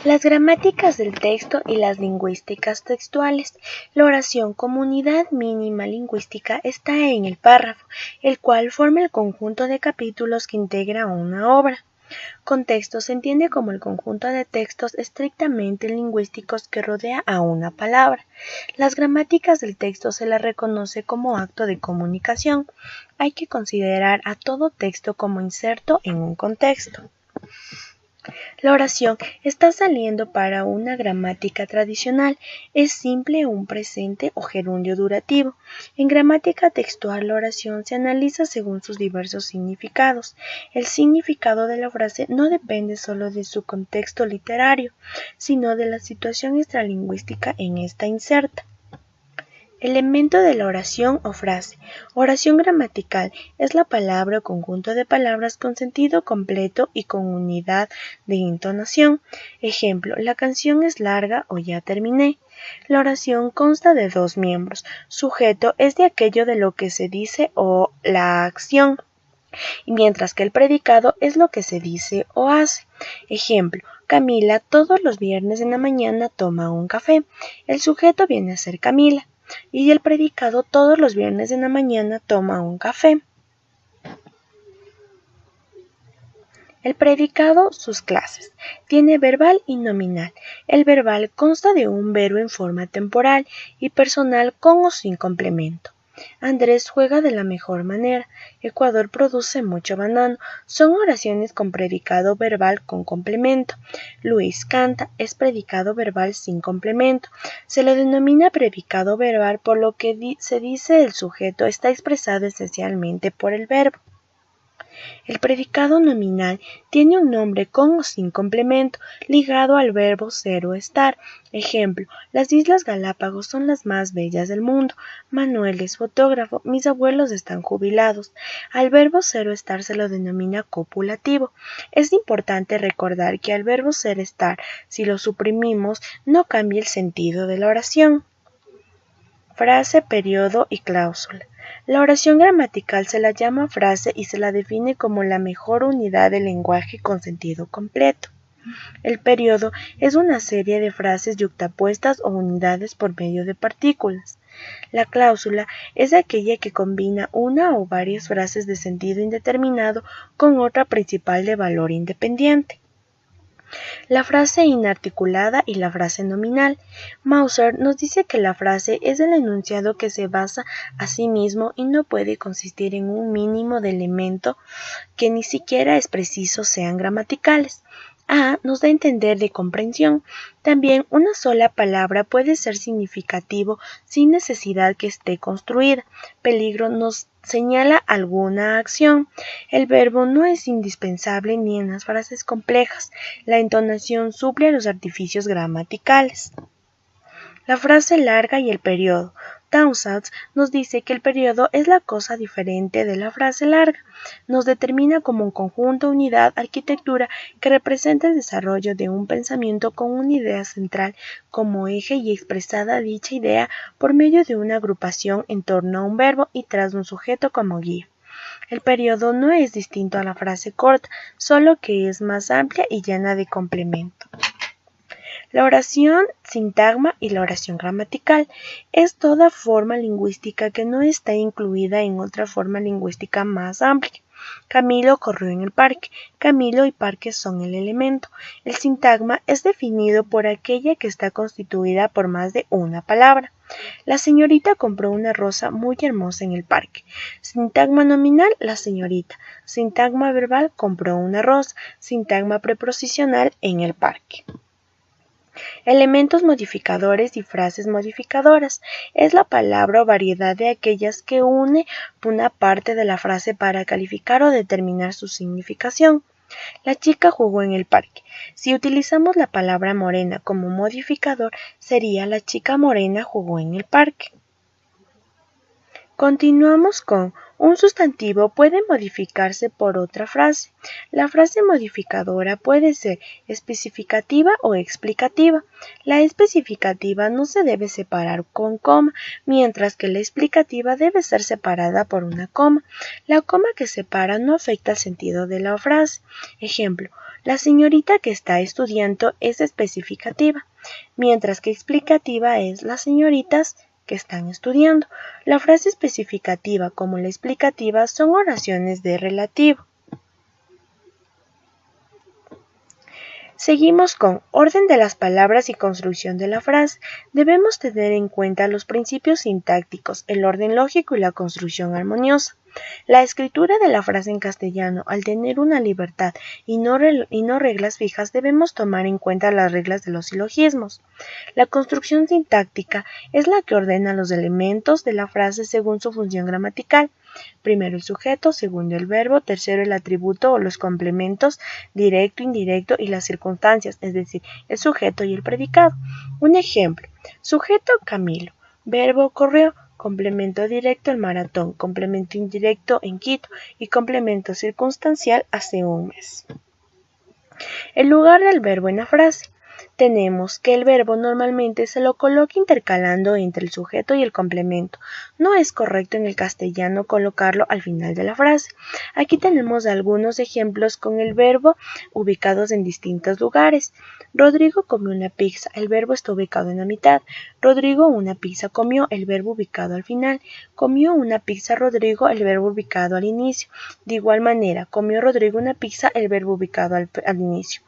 Las gramáticas del texto y las lingüísticas textuales. La oración como unidad mínima lingüística está en el párrafo, el cual forma el conjunto de capítulos que integra una obra. Contexto se entiende como el conjunto de textos estrictamente lingüísticos que rodea a una palabra. Las gramáticas del texto se las reconoce como acto de comunicación. Hay que considerar a todo texto como inserto en un contexto. La oración está saliendo para una gramática tradicional, es simple un presente o gerundio durativo. En gramática textual la oración se analiza según sus diversos significados. El significado de la frase no depende solo de su contexto literario, sino de la situación extralingüística en esta inserta. Elemento de la oración o frase. Oración gramatical es la palabra o conjunto de palabras con sentido completo y con unidad de entonación. Ejemplo, la canción es larga o ya terminé. La oración consta de dos miembros. Sujeto es de aquello de lo que se dice o la acción, mientras que el predicado es lo que se dice o hace. Ejemplo, Camila todos los viernes en la mañana toma un café. El sujeto viene a ser Camila. Y el predicado todos los viernes en la mañana toma un café. El predicado, sus clases. Tiene verbal y nominal. El verbal consta de un verbo en forma temporal y personal con o sin complemento. Andrés juega de la mejor manera. Ecuador produce mucho banano. Son oraciones con predicado verbal con complemento. Luis canta es predicado verbal sin complemento. Se lo denomina predicado verbal por lo que se dice el sujeto está expresado esencialmente por el verbo. El predicado nominal tiene un nombre con o sin complemento, ligado al verbo ser o estar. Ejemplo, las Islas Galápagos son las más bellas del mundo. Manuel es fotógrafo. Mis abuelos están jubilados. Al verbo ser o estar se lo denomina copulativo. Es importante recordar que al verbo ser estar, si lo suprimimos, no cambia el sentido de la oración. Frase, periodo y cláusula. La oración gramatical se la llama frase y se la define como la mejor unidad del lenguaje con sentido completo. El periodo es una serie de frases yuxtapuestas o unidades por medio de partículas. La cláusula es aquella que combina una o varias frases de sentido indeterminado con otra principal de valor independiente. La frase inarticulada y la frase nominal. Mauser nos dice que la frase es el enunciado que se basa a sí mismo y no puede consistir en un mínimo de elemento que ni siquiera es preciso sean gramaticales. A nos da a entender de comprensión. También una sola palabra puede ser significativo sin necesidad que esté construida. Peligro nos señala alguna acción. El verbo no es indispensable ni en las frases complejas. La entonación suple a los artificios gramaticales. La frase larga y el periodo. Townsend nos dice que el periodo es la cosa diferente de la frase larga. Nos determina como un conjunto, unidad, arquitectura que representa el desarrollo de un pensamiento con una idea central como eje y expresada dicha idea por medio de una agrupación en torno a un verbo y tras un sujeto como guía. El periodo no es distinto a la frase corta, solo que es más amplia y llena de complemento. La oración sintagma y la oración gramatical es toda forma lingüística que no está incluida en otra forma lingüística más amplia. Camilo corrió en el parque. Camilo y parque son el elemento. El sintagma es definido por aquella que está constituida por más de una palabra. La señorita compró una rosa muy hermosa en el parque. Sintagma nominal, la señorita. Sintagma verbal, compró una rosa. Sintagma preposicional, en el parque. Elementos modificadores y frases modificadoras. Es la palabra o variedad de aquellas que une una parte de la frase para calificar o determinar su significación. La chica jugó en el parque. Si utilizamos la palabra morena como modificador, sería la chica morena jugó en el parque. Continuamos con un sustantivo puede modificarse por otra frase. La frase modificadora puede ser especificativa o explicativa. La especificativa no se debe separar con coma, mientras que la explicativa debe ser separada por una coma. La coma que separa no afecta el sentido de la frase. Ejemplo, La señorita que está estudiando es especificativa, mientras que explicativa es las señoritas que están estudiando. La frase especificativa como la explicativa son oraciones de relativo. Seguimos con orden de las palabras y construcción de la frase. Debemos tener en cuenta los principios sintácticos, el orden lógico y la construcción armoniosa. La escritura de la frase en castellano, al tener una libertad y no reglas fijas, debemos tomar en cuenta las reglas de los silogismos. La construcción sintáctica es la que ordena los elementos de la frase según su función gramatical. Primero el sujeto, segundo el verbo, tercero el atributo o los complementos, directo, indirecto y las circunstancias, es decir, el sujeto y el predicado. Un ejemplo: sujeto Camilo, verbo corrió, complemento directo el maratón, complemento indirecto en Quito y complemento circunstancial hace un mes. El lugar del verbo en la frase. Tenemos que el verbo normalmente se lo coloca intercalando entre el sujeto y el complemento. No es correcto en el castellano colocarlo al final de la frase. Aquí tenemos algunos ejemplos con el verbo ubicados en distintos lugares. Rodrigo comió una pizza, el verbo está ubicado en la mitad. Rodrigo una pizza comió, el verbo ubicado al final. Comió una pizza Rodrigo, el verbo ubicado al inicio. De igual manera, comió Rodrigo una pizza, el verbo ubicado al inicio.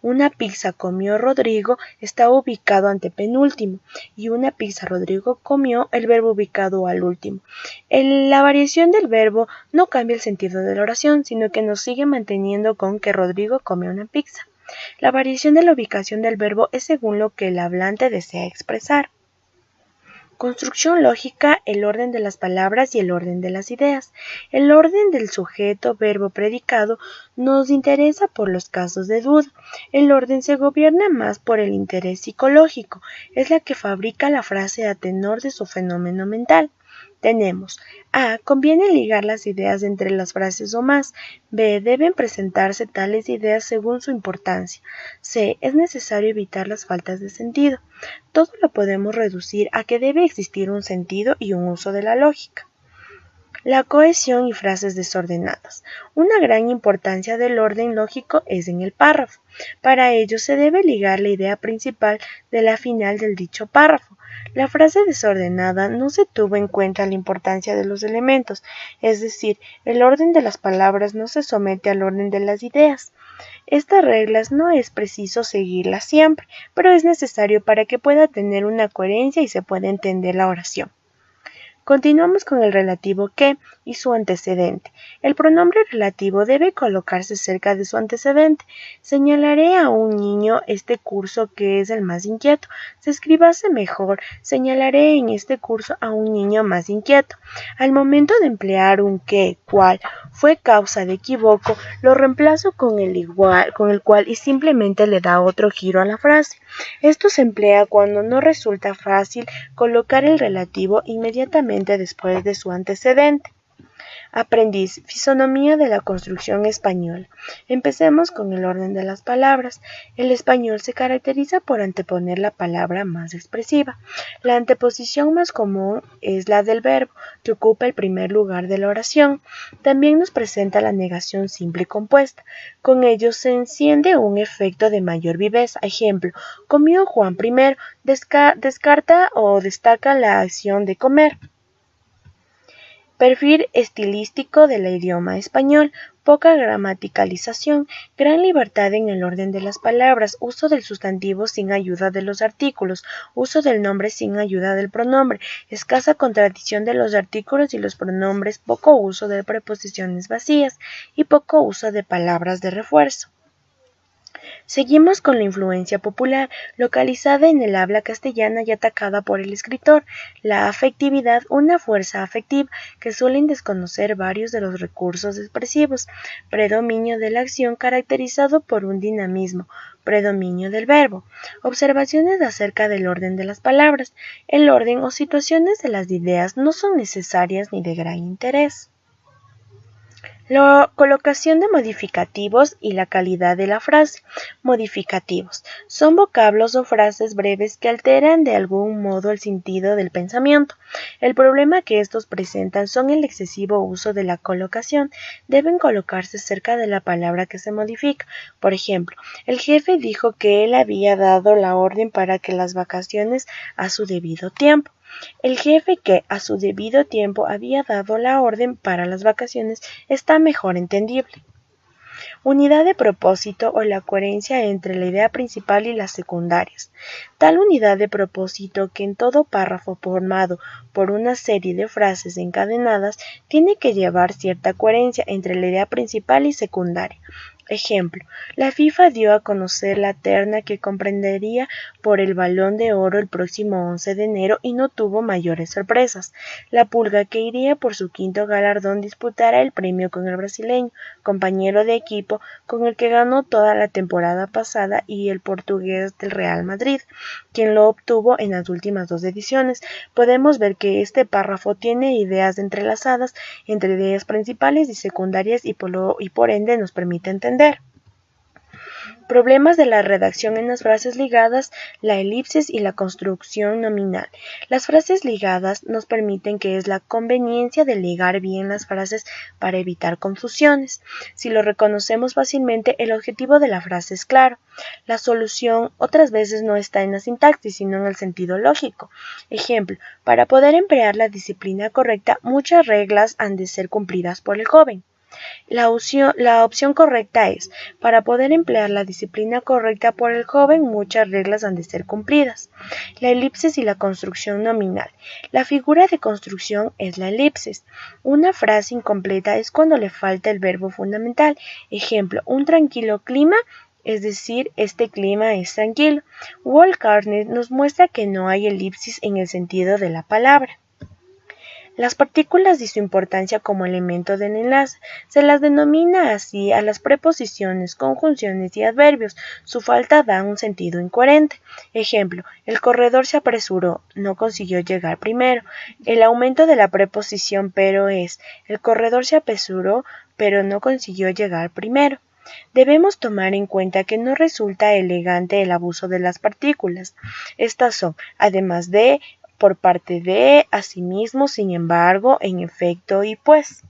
Una pizza comió Rodrigo está ubicado antepenúltimo y una pizza Rodrigo comió, el verbo ubicado al último. La variación del verbo no cambia el sentido de la oración, sino que nos sigue manteniendo con que Rodrigo comió una pizza. La variación de la ubicación del verbo es según lo que el hablante desea expresar. Construcción lógica, el orden de las palabras y el orden de las ideas. El orden del sujeto, verbo, predicado nos interesa por los casos de duda. El orden se gobierna más por el interés psicológico, es la que fabrica la frase a tenor de su fenómeno mental. Tenemos: A. Conviene ligar las ideas entre las frases o más. B. Deben presentarse tales ideas según su importancia. C. Es necesario evitar las faltas de sentido. Todo lo podemos reducir a que debe existir un sentido y un uso de la lógica. La cohesión y frases desordenadas. Una gran importancia del orden lógico es en el párrafo. Para ello se debe ligar la idea principal de la final del dicho párrafo. La frase desordenada no se tuvo en cuenta la importancia de los elementos, es decir, el orden de las palabras no se somete al orden de las ideas. Estas reglas no es preciso seguirlas siempre, pero es necesario para que pueda tener una coherencia y se pueda entender la oración. Continuamos con el relativo que y su antecedente. El pronombre relativo debe colocarse cerca de su antecedente. Señalaré a un niño este curso que es el más inquieto. Se escribase mejor, señalaré en este curso a un niño más inquieto. Al momento de emplear un que, cual, fue causa de equivoco, lo reemplazo con el cual y simplemente le da otro giro a la frase. Esto se emplea cuando no resulta fácil colocar el relativo inmediatamente después de su antecedente. Aprendiz, fisonomía de la construcción española. Empecemos con el orden de las palabras. El español se caracteriza por anteponer la palabra más expresiva. La anteposición más común es la del verbo, que ocupa el primer lugar de la oración. También nos presenta la negación simple y compuesta. Con ello se enciende un efecto de mayor viveza. Ejemplo: comió Juan primero, descarta o destaca la acción de comer. Perfil estilístico del idioma español: poca gramaticalización, gran libertad en el orden de las palabras, uso del sustantivo sin ayuda de los artículos, uso del nombre sin ayuda del pronombre, escasa contradicción de los artículos y los pronombres, poco uso de preposiciones vacías y poco uso de palabras de refuerzo. Seguimos con la influencia popular, localizada en el habla castellana y atacada por el escritor. La afectividad, una fuerza afectiva que suelen desconocer varios de los recursos expresivos. Predominio de la acción caracterizado por un dinamismo. Predominio del verbo. Observaciones acerca del orden de las palabras. El orden o situaciones de las ideas no son necesarias ni de gran interés. La colocación de modificativos y la calidad de la frase. Modificativos. Son vocablos o frases breves que alteran de algún modo el sentido del pensamiento. El problema que estos presentan son el excesivo uso de la colocación. Deben colocarse cerca de la palabra que se modifica. Por ejemplo, el jefe dijo que él había dado la orden para que las vacaciones a su debido tiempo. El jefe que a su debido tiempo había dado la orden para las vacaciones está mejor entendible. Unidad de propósito o la coherencia entre la idea principal y las secundarias. Tal unidad de propósito que en todo párrafo formado por una serie de frases encadenadas tiene que llevar cierta coherencia entre la idea principal y secundaria. Ejemplo, la FIFA dio a conocer la terna que comprendería por el Balón de Oro el próximo 11 de enero y no tuvo mayores sorpresas. La Pulga, que iría por su quinto galardón, disputará el premio con el brasileño, compañero de equipo con el que ganó toda la temporada pasada, y el portugués del Real Madrid, quien lo obtuvo en las últimas 2 ediciones. Podemos ver que este párrafo tiene ideas entrelazadas entre ideas principales y secundarias y por ende nos permite entender. Problemas de la redacción en las frases ligadas, la elipsis y la construcción nominal. Las frases ligadas nos permiten que es la conveniencia de ligar bien las frases para evitar confusiones. Si lo reconocemos fácilmente, el objetivo de la frase es claro. La solución otras veces no está en la sintaxis, sino en el sentido lógico. Ejemplo, para poder emplear la disciplina correcta, muchas reglas han de ser cumplidas por el joven. La opción correcta es, para poder emplear la disciplina correcta por el joven, muchas reglas han de ser cumplidas. La elipsis y la construcción nominal. La figura de construcción es la elipsis. Una frase incompleta es cuando le falta el verbo fundamental. Ejemplo, un tranquilo clima, es decir, este clima es tranquilo. Walt Carney nos muestra que no hay elipsis en el sentido de la palabra. Las partículas y su importancia como elemento del enlace. Se las denomina así a las preposiciones, conjunciones y adverbios. Su falta da un sentido incoherente. Ejemplo, el corredor se apresuró, no consiguió llegar primero. El aumento de la preposición pero es, el corredor se apresuró, pero no consiguió llegar primero. Debemos tomar en cuenta que no resulta elegante el abuso de las partículas. Estas son, además de, por parte de, asimismo, sin embargo, en efecto y pues.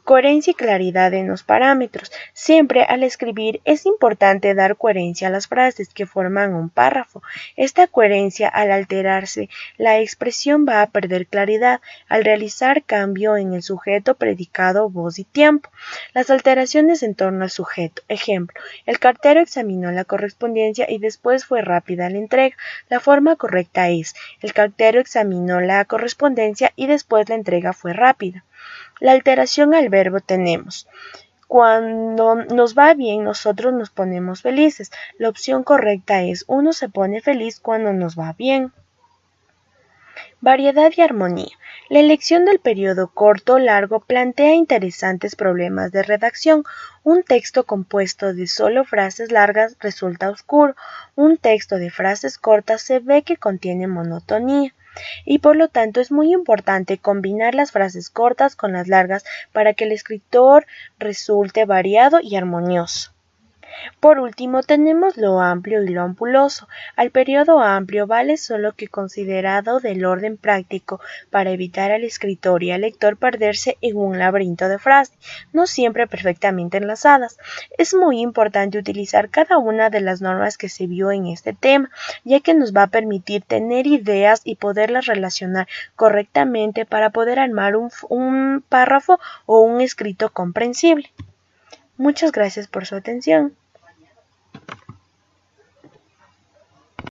Coherencia y claridad en los parámetros. Siempre al escribir es importante dar coherencia a las frases que forman un párrafo. Esta coherencia, al alterarse, la expresión va a perder claridad al realizar cambio en el sujeto, predicado, voz y tiempo. Las alteraciones en torno al sujeto. Ejemplo, el cartero examinó la correspondencia y después fue rápida la entrega. La forma correcta es, el cartero examinó la correspondencia y después la entrega fue rápida. La alteración al verbo tenemos. Cuando nos va bien, nosotros nos ponemos felices. La opción correcta es, uno se pone feliz cuando nos va bien. Variedad y armonía. La elección del periodo corto o largo plantea interesantes problemas de redacción. Un texto compuesto de solo frases largas resulta oscuro. Un texto de frases cortas se ve que contiene monotonía. Y por lo tanto es muy importante combinar las frases cortas con las largas para que el escritor resulte variado y armonioso. Por último, tenemos lo amplio y lo ampuloso. Al periodo amplio vale solo que considerado del orden práctico para evitar al escritor y al lector perderse en un laberinto de frases, no siempre perfectamente enlazadas. Es muy importante utilizar cada una de las normas que se vio en este tema, ya que nos va a permitir tener ideas y poderlas relacionar correctamente para poder armar un párrafo o un escrito comprensible. Muchas gracias por su atención.